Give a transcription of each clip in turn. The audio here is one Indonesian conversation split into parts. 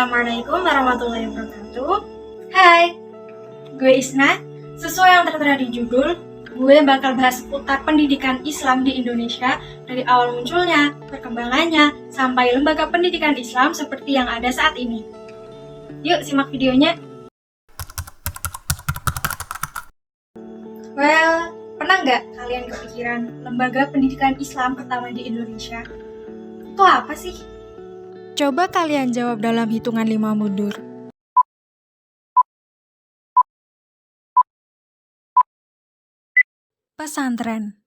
Assalamualaikum warahmatullahi wabarakatuh. Hai, gue Isna. Sesuai yang tertera di judul, gue bakal bahas seputar pendidikan Islam di Indonesia dari awal munculnya, perkembangannya, sampai lembaga pendidikan Islam seperti yang ada saat ini. Yuk simak videonya. Well, pernah nggak kalian kepikiran lembaga pendidikan Islam pertama di Indonesia? Itu apa sih? Coba kalian jawab dalam hitungan 5 mundur. Pesantren.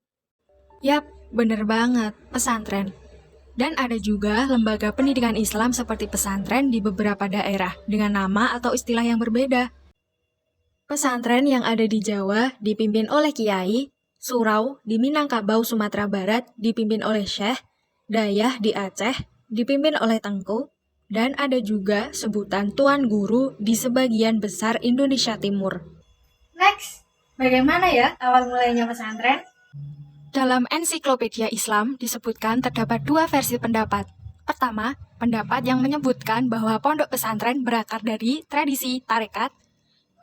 Yap, bener banget, pesantren. Dan ada juga lembaga pendidikan Islam seperti pesantren di beberapa daerah dengan nama atau istilah yang berbeda. Pesantren yang ada di Jawa dipimpin oleh Kiai, Surau di Minangkabau, Sumatera Barat dipimpin oleh Syekh, Dayah di Aceh dipimpin oleh Tengku, dan ada juga sebutan Tuan Guru di sebagian besar Indonesia Timur. Next, bagaimana ya awal mulainya pesantren? Dalam ensiklopedia Islam disebutkan terdapat 2 versi pendapat. Pertama, pendapat yang menyebutkan bahwa pondok pesantren berakar dari tradisi tarekat.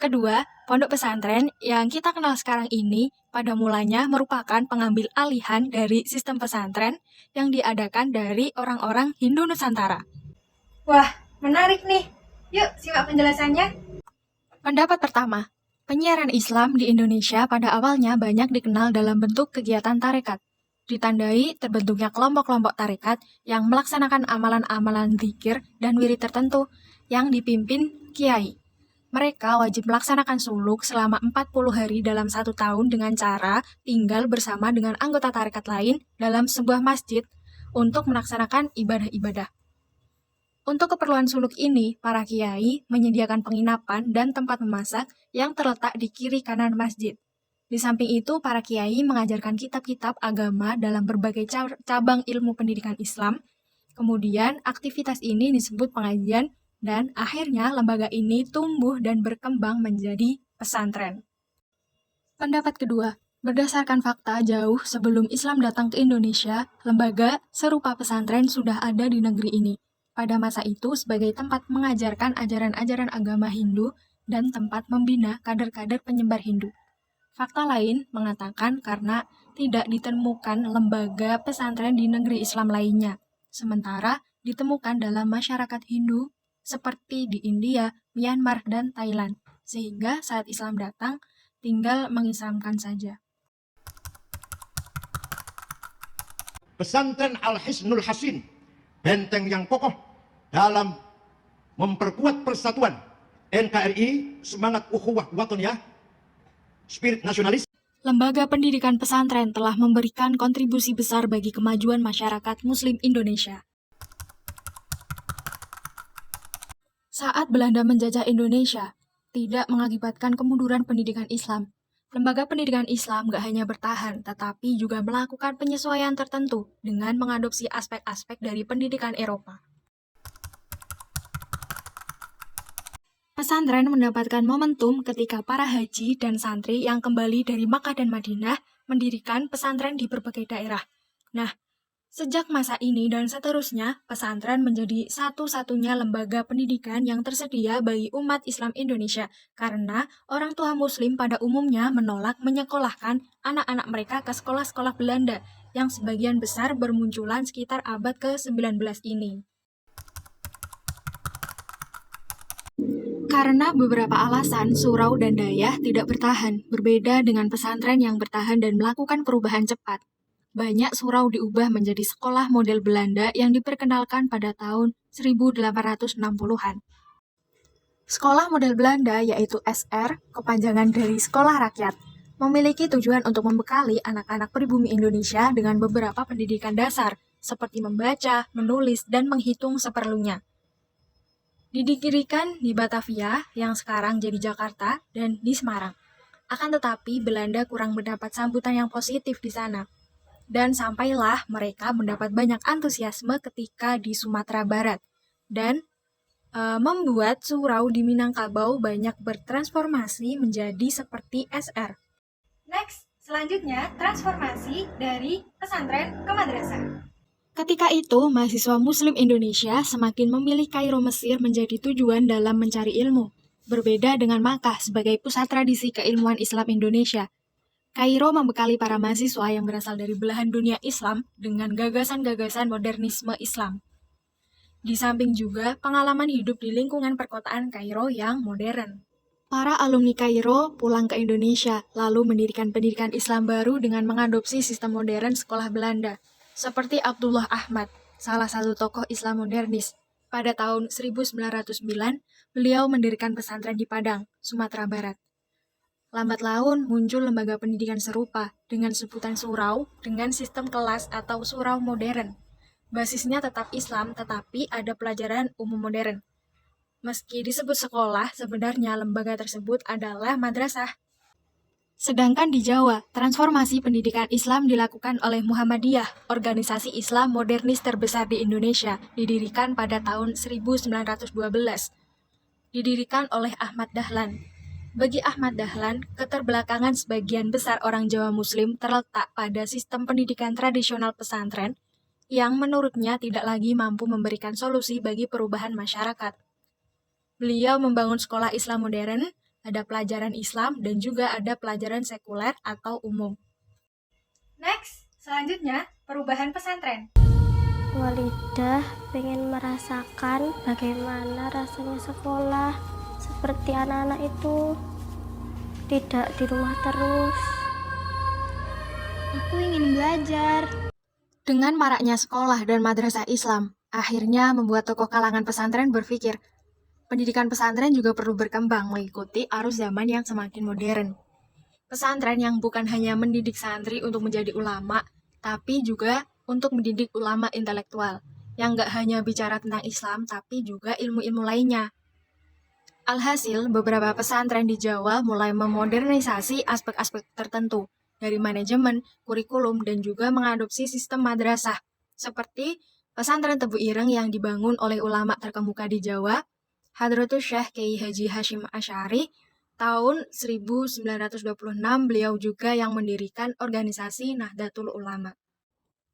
Kedua, pondok pesantren yang kita kenal sekarang ini pada mulanya merupakan pengambil alihan dari sistem pesantren yang diadakan dari orang-orang Hindu Nusantara. Wah, menarik nih. Yuk simak penjelasannya. Pendapat pertama, penyiaran Islam di Indonesia pada awalnya banyak dikenal dalam bentuk kegiatan tarekat. Ditandai terbentuknya kelompok-kelompok tarekat yang melaksanakan amalan-amalan zikir dan wirid tertentu yang dipimpin kiai. Mereka wajib melaksanakan suluk selama 40 hari dalam 1 tahun dengan cara tinggal bersama dengan anggota tarekat lain dalam sebuah masjid untuk melaksanakan ibadah-ibadah. Untuk keperluan suluk ini, para kiai menyediakan penginapan dan tempat memasak yang terletak di kiri kanan masjid. Di samping itu, para kiai mengajarkan kitab-kitab agama dalam berbagai cabang ilmu pendidikan Islam. Kemudian, aktivitas ini disebut pengajian dan akhirnya lembaga ini tumbuh dan berkembang menjadi pesantren. Pendapat kedua, berdasarkan fakta jauh sebelum Islam datang ke Indonesia, lembaga serupa pesantren sudah ada di negeri ini. Pada masa itu sebagai tempat mengajarkan ajaran-ajaran agama Hindu dan tempat membina kader-kader penyebar Hindu. Fakta lain mengatakan karena tidak ditemukan lembaga pesantren di negeri Islam lainnya, sementara ditemukan dalam masyarakat Hindu seperti di India, Myanmar, dan Thailand, sehingga saat Islam datang, tinggal mengislamkan saja. Pesantren Al-Hisnul Hasin, benteng yang kokoh dalam memperkuat persatuan NKRI, semangat ukhuwah watoniyah, spirit nasionalis. Lembaga pendidikan pesantren telah memberikan kontribusi besar bagi kemajuan masyarakat Muslim Indonesia. Saat Belanda menjajah Indonesia, tidak mengakibatkan kemunduran pendidikan Islam. Lembaga pendidikan Islam gak hanya bertahan, tetapi juga melakukan penyesuaian tertentu dengan mengadopsi aspek-aspek dari pendidikan Eropa. Pesantren mendapatkan momentum ketika para haji dan santri yang kembali dari Makkah dan Madinah mendirikan pesantren di berbagai daerah. Nah, sejak masa ini dan seterusnya, pesantren menjadi satu-satunya lembaga pendidikan yang tersedia bagi umat Islam Indonesia karena orang tua Muslim pada umumnya menolak menyekolahkan anak-anak mereka ke sekolah-sekolah Belanda yang sebagian besar bermunculan sekitar abad ke-19 ini. Karena beberapa alasan, surau dan dayah tidak bertahan, berbeda dengan pesantren yang bertahan dan melakukan perubahan cepat. Banyak surau diubah menjadi sekolah model Belanda yang diperkenalkan pada tahun 1860-an. Sekolah model Belanda yaitu SR, kepanjangan dari Sekolah Rakyat, memiliki tujuan untuk membekali anak-anak pribumi Indonesia dengan beberapa pendidikan dasar, seperti membaca, menulis, dan menghitung seperlunya. Didirikan di Batavia, yang sekarang jadi Jakarta, dan di Semarang. Akan tetapi, Belanda kurang mendapat sambutan yang positif di sana. Dan sampailah mereka mendapat banyak antusiasme ketika di Sumatera Barat dan membuat surau di Minangkabau banyak bertransformasi menjadi seperti SR. Next, selanjutnya transformasi dari pesantren ke madrasah. Ketika itu, mahasiswa Muslim Indonesia semakin memilih Kairo Mesir menjadi tujuan dalam mencari ilmu. Berbeda dengan Makkah sebagai pusat tradisi keilmuan Islam Indonesia. Kairo membekali para mahasiswa yang berasal dari belahan dunia Islam dengan gagasan-gagasan modernisme Islam. Di samping juga pengalaman hidup di lingkungan perkotaan Kairo yang modern. Para alumni Kairo pulang ke Indonesia, lalu mendirikan pendidikan Islam baru dengan mengadopsi sistem modern sekolah Belanda, seperti Abdullah Ahmad, salah satu tokoh Islam modernis. Pada tahun 1909, beliau mendirikan pesantren di Padang, Sumatera Barat. Lambat laun muncul lembaga pendidikan serupa dengan sebutan surau dengan sistem kelas atau surau modern. Basisnya tetap Islam, tetapi ada pelajaran umum modern. Meski disebut sekolah, sebenarnya lembaga tersebut adalah madrasah. Sedangkan di Jawa, transformasi pendidikan Islam dilakukan oleh Muhammadiyah, organisasi Islam modernis terbesar di Indonesia, didirikan pada tahun 1912. Didirikan oleh Ahmad Dahlan. Bagi Ahmad Dahlan, keterbelakangan sebagian besar orang Jawa Muslim terletak pada sistem pendidikan tradisional pesantren yang menurutnya tidak lagi mampu memberikan solusi bagi perubahan masyarakat. Beliau membangun sekolah Islam modern, ada pelajaran Islam dan juga ada pelajaran sekuler atau umum. Next, selanjutnya perubahan pesantren. Walidah pengen merasakan bagaimana rasanya sekolah seperti anak-anak itu, tidak di rumah terus. Aku ingin belajar. Dengan maraknya sekolah dan madrasah Islam, akhirnya membuat tokoh kalangan pesantren berpikir, pendidikan pesantren juga perlu berkembang mengikuti arus zaman yang semakin modern. Pesantren yang bukan hanya mendidik santri untuk menjadi ulama, tapi juga untuk mendidik ulama intelektual, yang gak hanya bicara tentang Islam, tapi juga ilmu-ilmu lainnya. Alhasil, beberapa pesantren di Jawa mulai memodernisasi aspek-aspek tertentu, dari manajemen, kurikulum, dan juga mengadopsi sistem madrasah, seperti pesantren Tebu Ireng yang dibangun oleh ulama terkemuka di Jawa, Hadratus Syekh Kiai Haji Hashim Asy'ari, tahun 1926 beliau juga yang mendirikan organisasi Nahdlatul Ulama.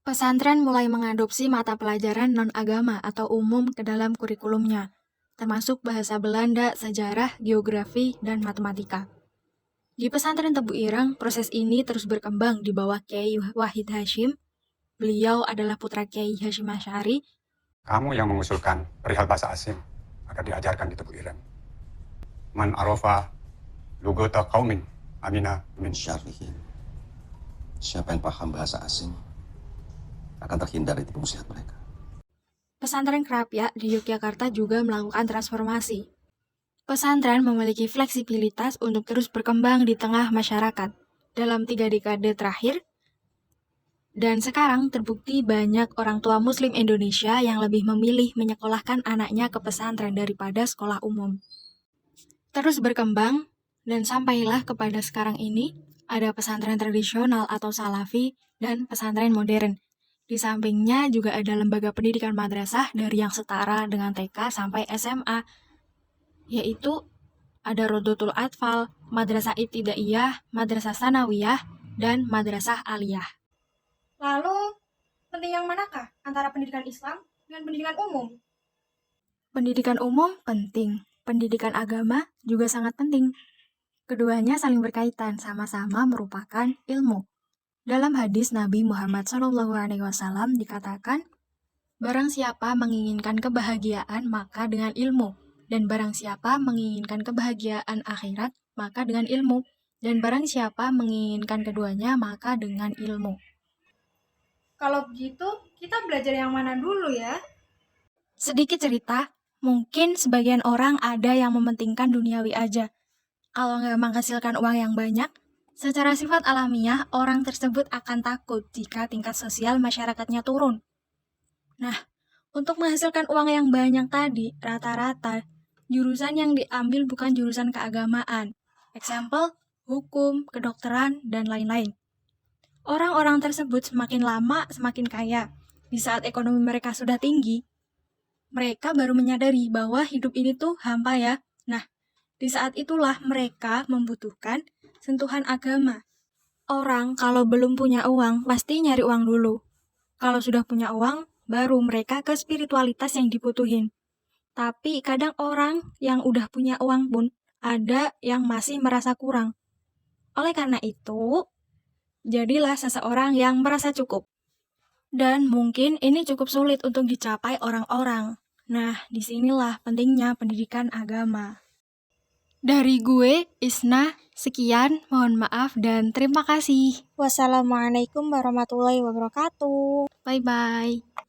Pesantren mulai mengadopsi mata pelajaran non-agama atau umum ke dalam kurikulumnya, termasuk bahasa Belanda, sejarah, geografi, dan matematika. Di pesantren Tebu Ireng, proses ini terus berkembang di bawah Kiai Wahid Hashim. Beliau adalah putra Kiai Hashim Asy'ari. Kamu yang mengusulkan perihal bahasa asing agar diajarkan di Tebu Ireng. Man arafa lugata qaumin amina min syarrihin. Siapa yang paham bahasa asing akan terhindar dari muslihat mereka. Pesantren Krapyak di Yogyakarta juga melakukan transformasi. Pesantren memiliki fleksibilitas untuk terus berkembang di tengah masyarakat dalam 3 dekade terakhir. Dan sekarang terbukti banyak orang tua Muslim Indonesia yang lebih memilih menyekolahkan anaknya ke pesantren daripada sekolah umum. Terus berkembang, dan sampailah kepada sekarang ini, ada pesantren tradisional atau salafi dan pesantren modern. Di sampingnya juga ada lembaga pendidikan madrasah dari yang setara dengan TK sampai SMA, yaitu ada Rodotul Atfal, Madrasah Ibtidaiyah, Madrasah Sanawiyah, dan Madrasah Aliyah. Lalu, penting yang manakah antara pendidikan Islam dengan pendidikan umum? Pendidikan umum penting, pendidikan agama juga sangat penting. Keduanya saling berkaitan, sama-sama merupakan ilmu. Dalam hadis Nabi Muhammad SAW dikatakan, barang siapa menginginkan kebahagiaan maka dengan ilmu, dan barang siapa menginginkan kebahagiaan akhirat maka dengan ilmu, dan barang siapa menginginkan keduanya maka dengan ilmu. Kalau begitu, kita belajar yang mana dulu ya? Sedikit cerita, mungkin sebagian orang ada yang mementingkan duniawi aja. Kalau nggak menghasilkan uang yang banyak, secara sifat alamiah orang tersebut akan takut jika tingkat sosial masyarakatnya turun. Nah, untuk menghasilkan uang yang banyak tadi, rata-rata jurusan yang diambil bukan jurusan keagamaan. Eksempel, hukum, kedokteran, dan lain-lain. Orang-orang tersebut semakin lama semakin kaya. Di saat ekonomi mereka sudah tinggi, mereka baru menyadari bahwa hidup ini tuh hampa ya. Nah, di saat itulah mereka membutuhkan sentuhan agama. Orang kalau belum punya uang, pasti nyari uang dulu. Kalau sudah punya uang, baru mereka ke spiritualitas yang dibutuhin. Tapi kadang orang yang udah punya uang pun ada yang masih merasa kurang. Oleh karena itu, jadilah seseorang yang merasa cukup. Dan mungkin ini cukup sulit untuk dicapai orang-orang. Nah, disinilah pentingnya pendidikan agama. Dari gue, Isna, sekian, mohon maaf dan terima kasih. Wassalamualaikum warahmatullahi wabarakatuh. Bye-bye.